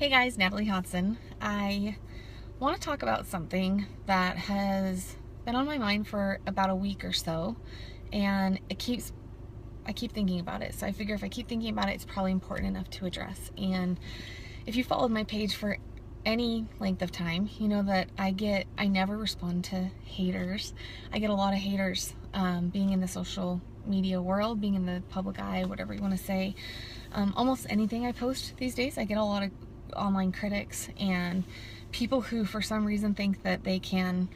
Hey guys, Natalie Hodson. I want to talk about something that has been on my mind for about a week or so, and I keep thinking about it. So I figure if I keep thinking about it, it's probably important enough to address. And if you followed my page for any length of time, you know that I never respond to haters. I get a lot of haters being in the social media world, being in the public eye, whatever you want to say. Almost anything I post these days, I get a lot of online critics and people who for some reason think that they can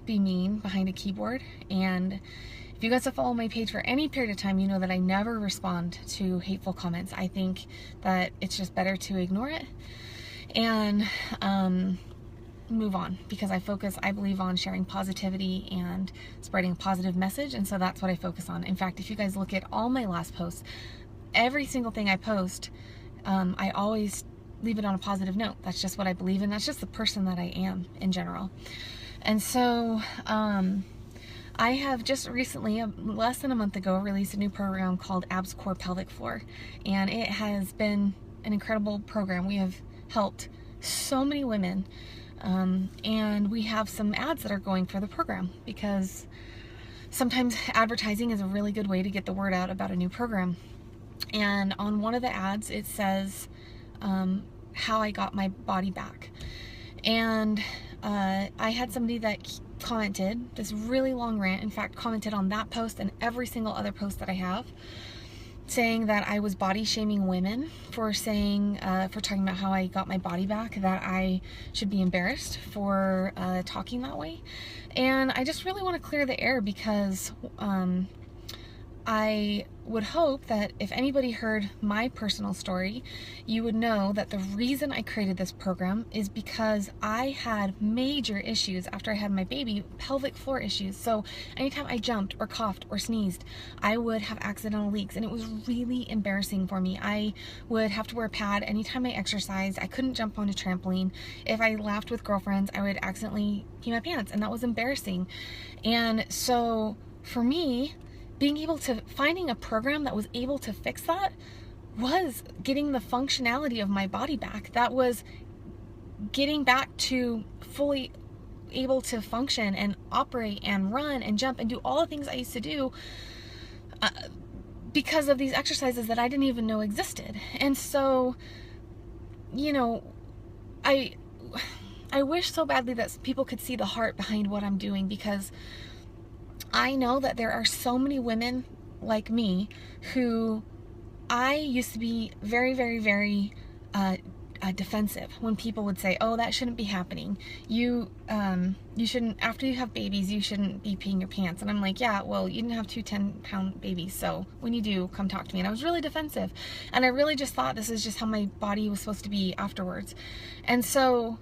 be mean behind a keyboard. And if you guys have followed my page for any period of time, you know that I never respond to hateful comments. I think that it's just better to ignore it and move on, because I believe on sharing positivity and spreading a positive message, and so that's what I focus on. In fact, if you guys look at all my last posts, every single thing I post, I always leave it on a positive note. That's just what I believe in. That's just the person that I am in general. And so I have just recently, less than a month ago, released a new program called Abs Core Pelvic Floor, and it has been an incredible program. We have helped so many women, and we have some ads that are going for the program, because sometimes advertising is a really good way to get the word out about a new program. And on one of the ads, it says how I got my body back. And I had somebody that commented this really long rant, in fact, commented on that post and every single other post that I have, saying that I was body shaming women for talking about how I got my body back, that I should be embarrassed for talking that way. And I just really want to clear the air, because I would hope that if anybody heard my personal story, you would know that the reason I created this program is because I had major issues after I had my baby, pelvic floor issues. So anytime I jumped or coughed or sneezed, I would have accidental leaks, and it was really embarrassing for me. I would have to wear a pad anytime I exercised. I couldn't jump on a trampoline. If I laughed with girlfriends, I would accidentally pee my pants, and that was embarrassing. And so for me, finding a program that was able to fix that was getting the functionality of my body back. That was getting back to fully able to function and operate and run and jump and do all the things I used to do because of these exercises that I didn't even know existed. And so, you know, I wish so badly that people could see the heart behind what I'm doing, because I know that there are so many women like me who I used to be very, very, very defensive when people would say, "Oh, that shouldn't be happening. You shouldn't, after you have babies, you shouldn't be peeing your pants." And I'm like, "Yeah, well, you didn't have two 10-pound babies, so when you do, come talk to me." And I was really defensive, and I really just thought this is just how my body was supposed to be afterwards. And so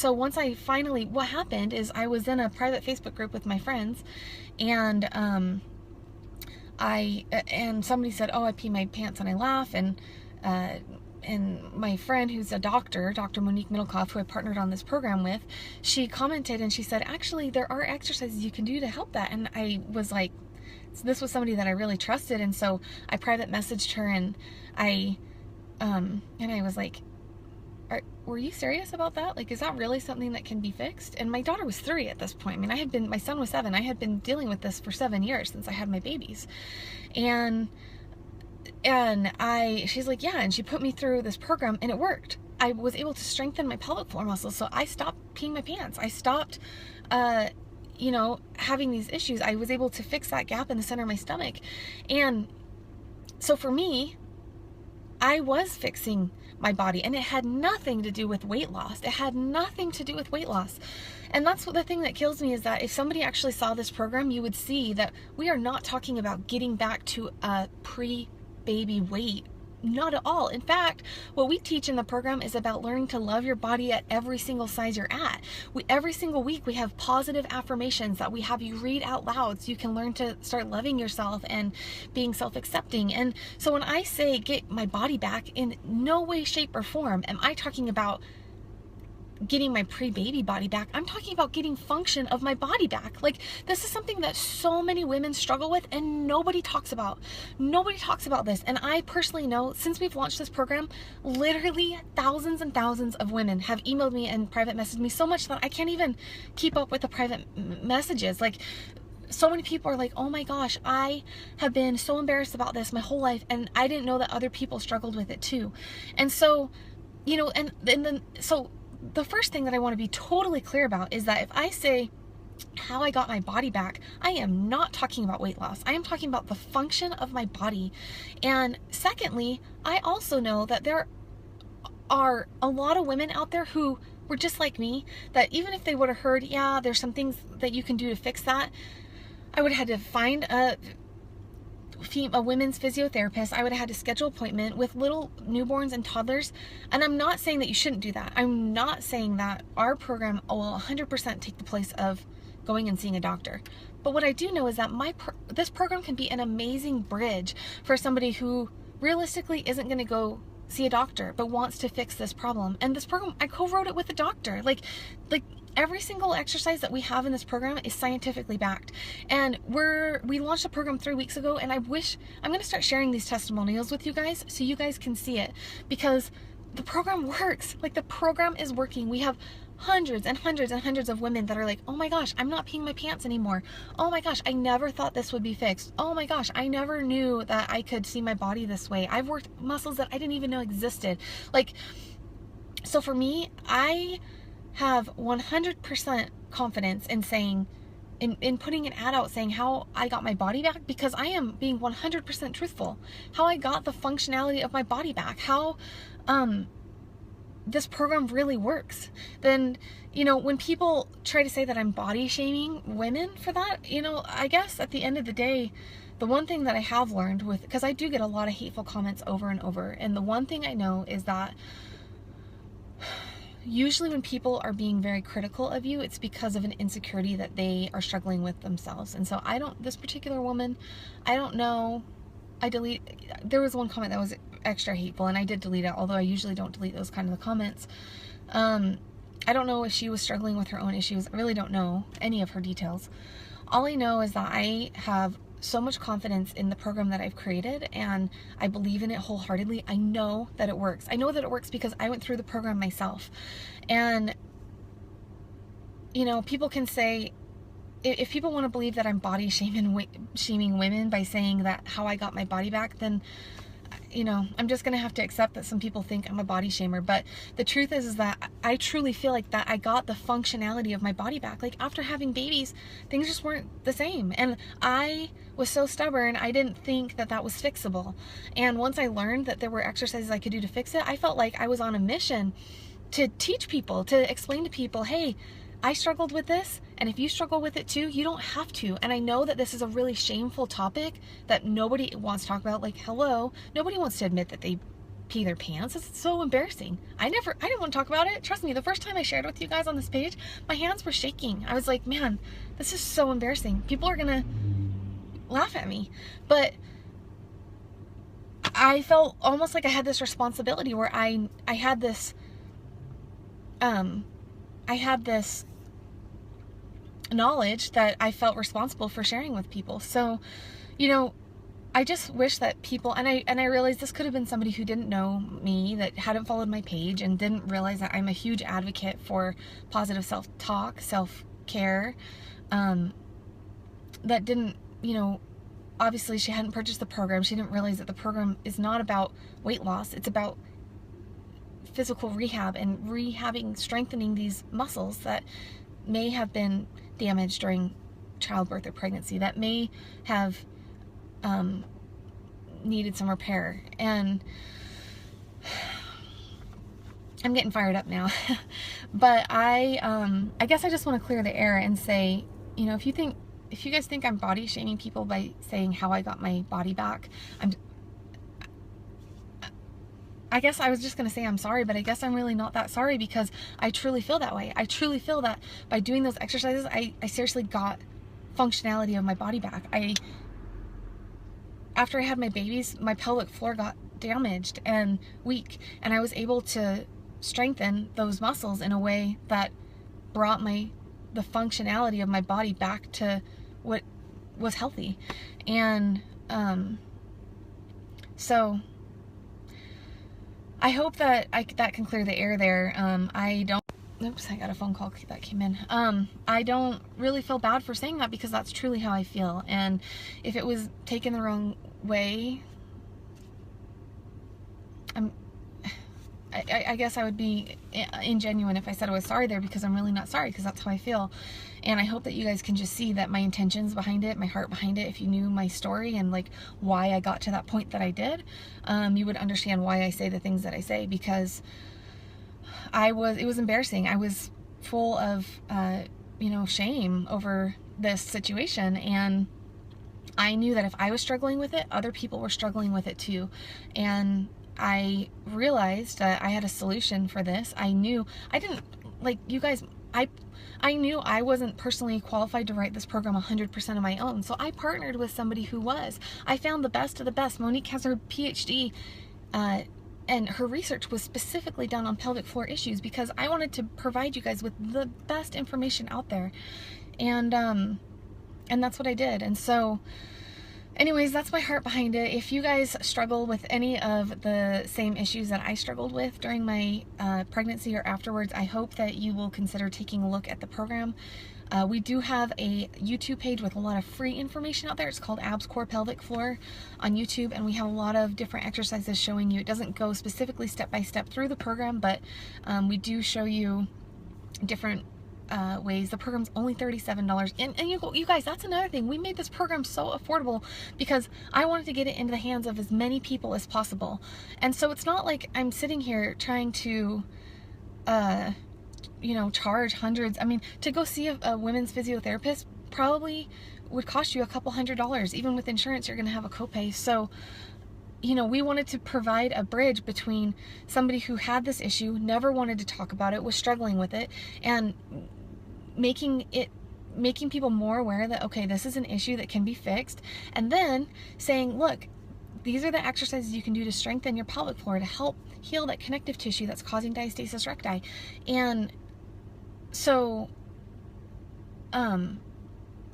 once what happened is I was in a private Facebook group with my friends, and somebody said, "Oh, I pee my pants and I laugh," and my friend, who's a doctor, Dr. Monique Middlecoff, who I partnered on this program with, she commented and she said, "Actually, there are exercises you can do to help that." And I was like, this was somebody that I really trusted, and so I private messaged her, and I was like, "Were you serious about that? Like, is that really something that can be fixed?" And my daughter was 3 at this point. I mean, my son was 7. I had been dealing with this for 7 years since I had my babies. And she's like, "Yeah." And she put me through this program, and it worked. I was able to strengthen my pelvic floor muscles. So I stopped peeing my pants. I stopped, having these issues. I was able to fix that gap in the center of my stomach. And so for me, I was fixing my body, and it had nothing to do with weight loss. It had nothing to do with weight loss. And that's what the thing that kills me is that if somebody actually saw this program, you would see that we are not talking about getting back to a pre-baby weight. Not at all. In fact, what we teach in the program is about learning to love your body at every single size you're at. Every single week we have positive affirmations that we have you read out loud, so you can learn to start loving yourself and being self-accepting. And so when I say get my body back, in no way, shape, or form am I talking about getting my pre-baby body back. I'm talking about getting function of my body back. Like, this is something that so many women struggle with and nobody talks about. Nobody talks about this. And I personally know, since we've launched this program, literally thousands and thousands of women have emailed me and private messaged me, so much that I can't even keep up with the private messages. Like, so many people are like, oh my gosh, I have been so embarrassed about this my whole life, and I didn't know that other people struggled with it too. And so, you know, and then, so the first thing that I want to be totally clear about is that if I say how I got my body back, I am not talking about weight loss. I am talking about the function of my body. And secondly, I also know that there are a lot of women out there who were just like me, that even if they would have heard, yeah, there's some things that you can do to fix that, I would have had to find a women's physiotherapist. I would have had to schedule an appointment with little newborns and toddlers. And I'm not saying that you shouldn't do that. I'm not saying that our program will 100% take the place of going and seeing a doctor. But what I do know is that this program can be an amazing bridge for somebody who realistically isn't going to go see a doctor but wants to fix this problem. And this program, I co-wrote it with a doctor. Like every single exercise that we have in this program is scientifically backed. And we launched a program 3 weeks ago, and I'm going to start sharing these testimonials with you guys so you guys can see it, because the program works. Like, the program is working. We have hundreds and hundreds and hundreds of women that are like, oh my gosh, I'm not peeing my pants anymore. Oh my gosh, I never thought this would be fixed. Oh my gosh, I never knew that I could see my body this way. I've worked muscles that I didn't even know existed. Like, so for me, I have 100% confidence in saying, in putting an ad out saying how I got my body back, because I am being 100% truthful. How I got the functionality of my body back, how this program really works. Then, you know, when people try to say that I'm body shaming women for that, you know, I guess at the end of the day, the one thing that I have learned because I do get a lot of hateful comments over and over, and the one thing I know is that usually when people are being very critical of you, it's because of an insecurity that they are struggling with themselves. And so this particular woman, I don't know, there was one comment that was extra hateful, and I did delete it, although I usually don't delete those kind of comments. I don't know if she was struggling with her own issues. I really don't know any of her details. All I know is that I have so much confidence in the program that I've created, and I believe in it wholeheartedly. I know that it works. I know that it works because I went through the program myself. And, you know, people can say, if people want to believe that I'm body shaming women by saying that how I got my body back, then, you know, I'm just going to have to accept that some people think I'm a body shamer. But the truth is that I truly feel like that I got the functionality of my body back. Like, after having babies, things just weren't the same. And I was so stubborn, I didn't think that that was fixable. And once I learned that there were exercises I could do to fix it, I felt like I was on a mission to teach people, to explain to people, hey, I struggled with this, and if you struggle with it too, you don't have to. And I know that this is a really shameful topic that nobody wants to talk about. Like, hello, nobody wants to admit that they pee their pants. It's so embarrassing. I didn't want to talk about it. Trust me, the first time I shared with you guys on this page, my hands were shaking. I was like, man, this is so embarrassing. People are gonna laugh at me. But I felt almost like I had this responsibility where I had this knowledge that I felt responsible for sharing with people. So, you know, I just wish that people, and I realized this could have been somebody who didn't know me, that hadn't followed my page, and didn't realize that I'm a huge advocate for positive self-talk, self-care, that didn't, you know, obviously she hadn't purchased the program. She didn't realize that the program is not about weight loss. It's about physical rehab and strengthening these muscles that may have been damaged during childbirth or pregnancy, that may have needed some repair. And I'm getting fired up now. But I guess I just want to clear the air and say, you know, if you guys think I'm body shaming people by saying how I got my body back, I guess I was just going to say I'm sorry, but I guess I'm really not that sorry, because I truly feel that way. I truly feel that by doing those exercises, I seriously got functionality of my body back. After I had my babies, my pelvic floor got damaged and weak, and I was able to strengthen those muscles in a way that brought the functionality of my body back to what was healthy. And so I hope that that can clear the air there. Oops, I got a phone call that came in. I don't really feel bad for saying that, because that's truly how I feel. And if it was taken the wrong way, I guess I would be ingenuine if I said I was sorry there, because I'm really not sorry, because that's how I feel. And I hope that you guys can just see that my intentions behind it, my heart behind it, if you knew my story and like why I got to that point that I did, you would understand why I say the things that I say, because it was embarrassing. I was full of, shame over this situation. And I knew that if I was struggling with it, other people were struggling with it too. And I realized that I had a solution for this. I knew I knew I wasn't personally qualified to write this program 100% on my own. So I partnered with somebody who was. I found the best of the best. Monique has her PhD, and her research was specifically done on pelvic floor issues, because I wanted to provide you guys with the best information out there. And that's what I did. And so anyways, that's my heart behind it. If you guys struggle with any of the same issues that I struggled with during my pregnancy or afterwards, I hope that you will consider taking a look at the program. We do have a YouTube page with a lot of free information out there. It's called Abs Core Pelvic Floor on YouTube, and we have a lot of different exercises showing you. It doesn't go specifically step by step through the program, but we do show you different ways. The program's only $37, and you guys, that's another thing. We made this program so affordable because I wanted to get it into the hands of as many people as possible. And so it's not like I'm sitting here trying to charge hundreds. I mean, to go see a women's physiotherapist probably would cost you a couple $100s. Even with insurance, you're going to have a copay. So we wanted to provide a bridge between somebody who had this issue, never wanted to talk about it, was struggling with it, and making people more aware that, okay, this is an issue that can be fixed, and then saying, look, these are the exercises you can do to strengthen your pelvic floor to help heal that connective tissue that's causing diastasis recti. And so,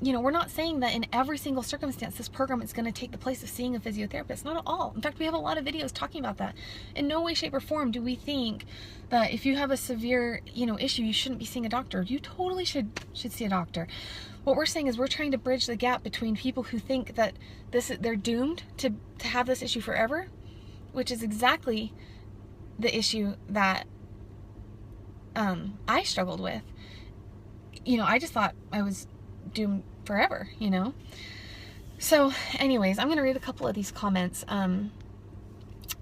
we're not saying that in every single circumstance this program is going to take the place of seeing a physiotherapist. Not at all. In fact, we have a lot of videos talking about that. In no way, shape, or form do we think that if you have a severe, issue, you shouldn't be seeing a doctor. You totally should see a doctor. What we're saying is we're trying to bridge the gap between people who think that they're doomed to have this issue forever, which is exactly the issue that I struggled with. I just thought I was doomed forever, So anyways, I'm going to read a couple of these comments.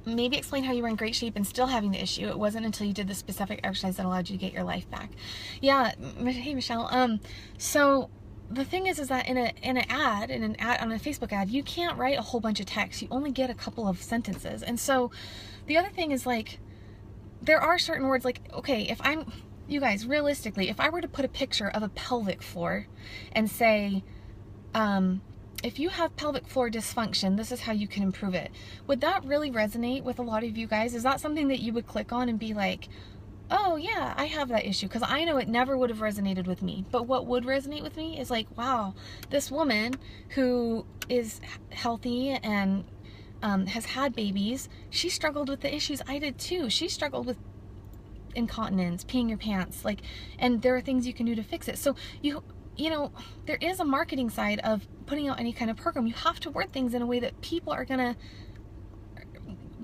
Maybe explain how you were in great shape and still having the issue. It wasn't until you did the specific exercise that allowed you to get your life back. Yeah. Hey, Michelle. So the thing is that in an ad on a Facebook ad, you can't write a whole bunch of text. You only get a couple of sentences. And so the other thing is, like, there are certain words, like, okay, you guys, realistically, if I were to put a picture of a pelvic floor and say, if you have pelvic floor dysfunction, this is how you can improve it, would that really resonate with a lot of you guys? Is that something that you would click on and be like, oh yeah, I have that issue? Because I know it never would have resonated with me. But what would resonate with me is like, wow, this woman who is healthy and has had babies, she struggled with the issues I did too. She struggled with incontinence, peeing your pants, like, and there are things you can do to fix it. So there is a marketing side of putting out any kind of program. You have to word things in a way that people are gonna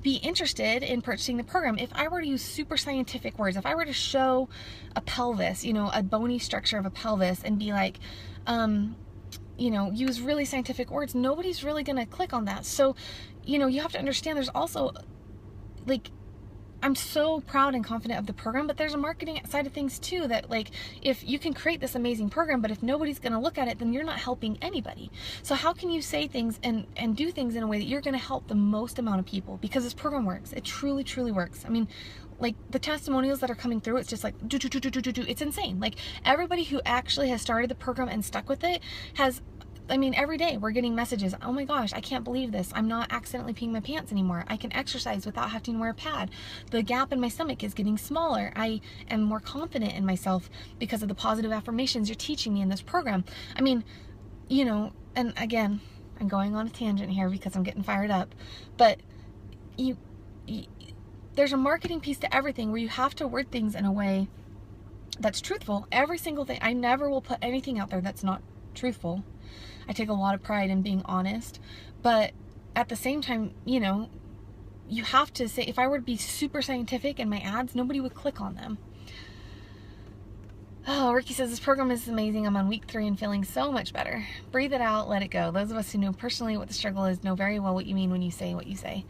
be interested in purchasing the program. If I were to use super scientific words, if I were to show a pelvis, a bony structure of a pelvis, and be like, use really scientific words, nobody's really gonna click on that. So, you have to understand there's also, like, I'm so proud and confident of the program, but there's a marketing side of things too, that, like, if you can create this amazing program, but if nobody's going to look at it, then you're not helping anybody. So how can you say things and do things in a way that you're going to help the most amount of people? Because this program works. It truly, truly works. I mean, like, the testimonials that are coming through, it's just like, it's insane. Like, everybody who actually has started the program and stuck with it has I mean, every day we're getting messages. Oh my gosh, I can't believe this. I'm not accidentally peeing my pants anymore. I can exercise without having to wear a pad. The gap in my stomach is getting smaller. I am more confident in myself because of the positive affirmations you're teaching me in this program. I mean, you know, and again, I'm going on a tangent here because I'm getting fired up, but there's a marketing piece to everything where you have to word things in a way that's truthful. Every single thing. I never will put anything out there that's not truthful. I take a lot of pride in being honest, but at the same time, you know, you have to say, if I were to be super scientific in my ads, nobody would click on them. Oh, Ricky says, this program is amazing. I'm on week 3 and feeling so much better. Breathe it out, let it go. Those of us who know personally what the struggle is know very well what you mean when you say what you say.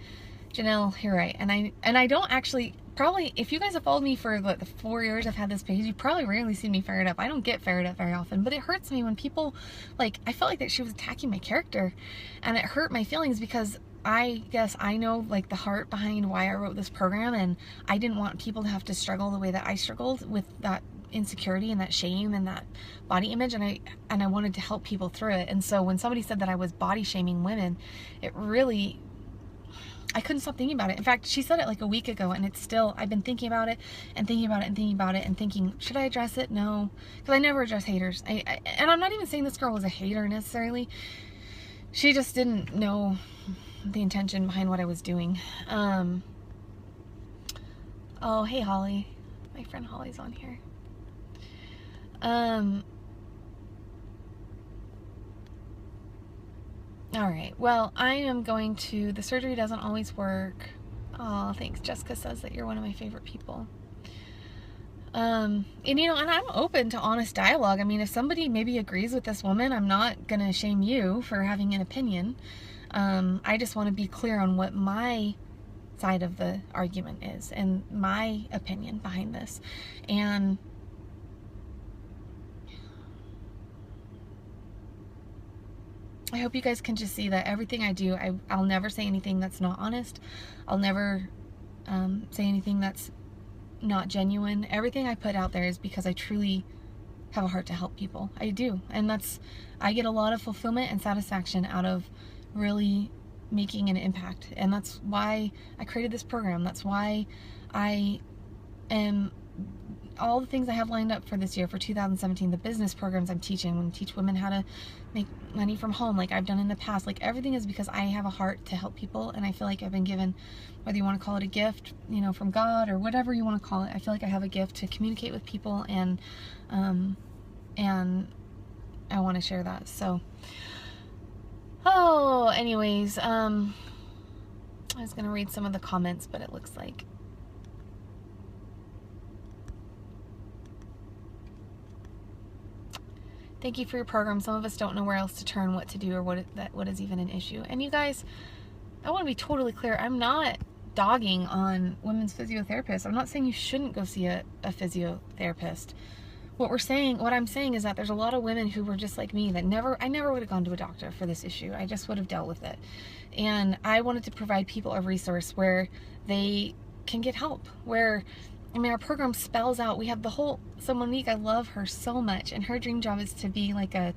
Janelle, you're right. And I don't actually, probably, if you guys have followed me for the 4 years I've had this page, you probably rarely seen me fired up. I don't get fired up very often, but it hurts me when people, like, I felt like that she was attacking my character, and it hurt my feelings because I guess I know, like, the heart behind why I wrote this program, and I didn't want people to have to struggle the way that I struggled with that insecurity and that shame and that body image, and I wanted to help people through it. And so when somebody said that I was body shaming women, it really, I couldn't stop thinking about it. In fact, she said it like a week ago, and it's still, I've been thinking about it and thinking about it and thinking about it and thinking, should I address it? No, because I never address haters. And I'm not even saying this girl was a hater necessarily. She just didn't know the intention behind what I was doing. Oh, hey, Holly. My friend Holly's on here. Alright, well, I am going to, the surgery doesn't always work. Oh, thanks. Jessica says that you're one of my favorite people. And you know, and I'm open to honest dialogue. I mean, if somebody maybe agrees with this woman, I'm not gonna shame you for having an opinion. I just want to be clear on what my side of the argument is and my opinion behind this. And I hope you guys can just see that everything I do, I'll never say anything that's not honest. I'll never say anything that's not genuine. Everything I put out there is because I truly have a heart to help people. I do. And I get a lot of fulfillment and satisfaction out of really making an impact. And that's why I created this program. That's why I am, all the things I have lined up for this year, for 2017, the business programs I'm teaching, I'm going to teach women how to make money from home like I've done in the past. Like, everything is because I have a heart to help people, and I feel like I've been given, whether you want to call it a gift, you know, from God or whatever you want to call it, I feel like I have a gift to communicate with people, and I want to share that. So, oh, anyways, I was going to read some of the comments, but it looks like thank you for your program. Some of us don't know where else to turn, what to do, or what is even an issue. And you guys, I want to be totally clear. I'm not dogging on women's physiotherapists. I'm not saying you shouldn't go see a physiotherapist. What I'm saying is that there's a lot of women who were just like me that I never would have gone to a doctor for this issue. I just would have dealt with it. And I wanted to provide people a resource where they can get help, where, I mean, our program spells out, we have the whole, so Monique, I love her so much, and her dream job is to be like a,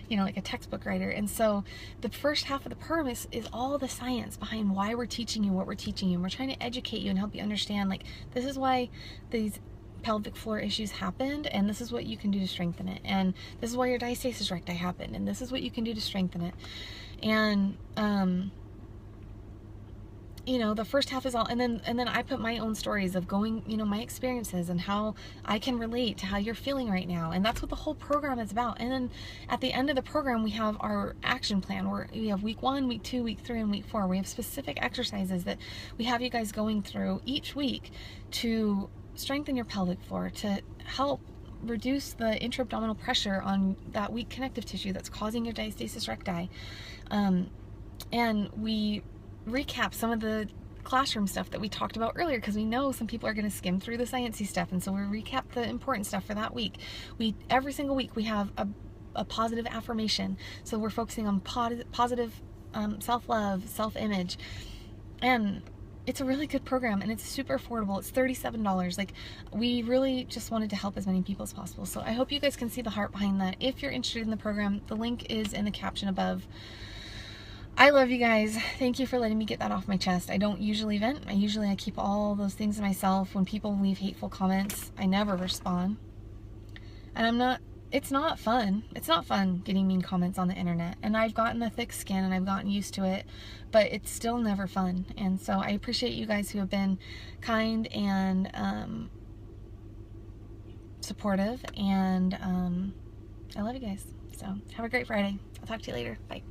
you know, like a textbook writer. And so the first half of the program is all the science behind why we're teaching you what we're teaching you. And we're trying to educate you and help you understand, like, this is why these pelvic floor issues happened, and this is what you can do to strengthen it. And this is why your diastasis recti happened, and this is what you can do to strengthen it. And, you know, the first half is all, and then I put my own stories of going, you know, my experiences and how I can relate to how you're feeling right now. And that's what the whole program is about. And then at the end of the program, we have our action plan where we have week 1, week 2, week 3, and week 4. We have specific exercises that we have you guys going through each week to strengthen your pelvic floor, to help reduce the intra-abdominal pressure on that weak connective tissue that's causing your diastasis recti. And we recap some of the classroom stuff that we talked about earlier, because we know some people are going to skim through the sciencey stuff, and so we recap the important stuff for that week. Every single week we have a positive affirmation, so we're focusing on positive self-love, self-image, and it's a really good program, and it's super affordable. It's $37. Like, we really just wanted to help as many people as possible. So I hope you guys can see the heart behind that. If you're interested in the program, the link is in the caption above. I love you guys. Thank you for letting me get that off my chest. I don't usually vent. I keep all those things to myself. When people leave hateful comments, I never respond. And it's not fun. It's not fun getting mean comments on the internet. And I've gotten a thick skin and I've gotten used to it, but it's still never fun. And so I appreciate you guys who have been kind and supportive, and I love you guys. So have a great Friday. I'll talk to you later. Bye.